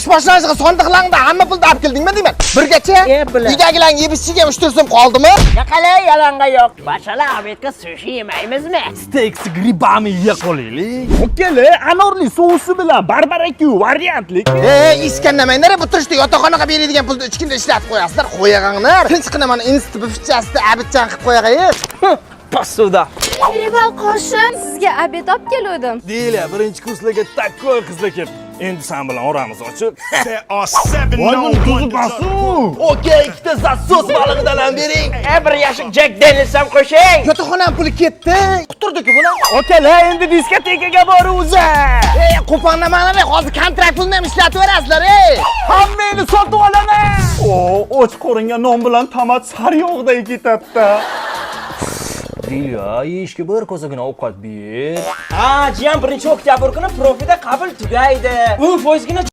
Kurs boshlanishiga sondiqlarni hamma pulni olib keldingmi deyman. Birgacha uydagilarning yebishiga 3-4 so'm qoldimi? Yaqalay yalanga yo'q. Bashala Ahmetga sushi yemaymizmi? Steaks gribami yeya qolaylik. Okele, anorli sousi bilan barbecue variantlik. Iskandamaylar, bu turishda yotoqxonaga beradigan pulni 3 kunda ishlatib qo'yasizlar, qo'yag'anglar. Tinch qinaman institut bufchasida abidchan qilib qo'yag'aysiz. Pasuda. Rival qo'shin, sizga obed olib keldim. Deyla, birinchi kurslarga takkoy qizlar kelib. Endi sen bilan oramiz ochiq. There are 7 known wonders. Okey, ikkita zasos balig'idan ham bering. Bir yashik Jack Daniels ham qo'shing. Yotoqxonam puli ketdi. Quturdi-ku buni. Okele, endi diskotekaga boruvza. Qo'ponnamalar, hozir kontrakt pulni ham ishlatib berasizlar, Hammani sotib olaman. Och qo'ringa non bilan tomat sariyog'day ketadi. Deyla, yeyishga bir kosagina ovqat ber. Jiyan 1 oktyabr kuni profida qabul tugaydi. 10%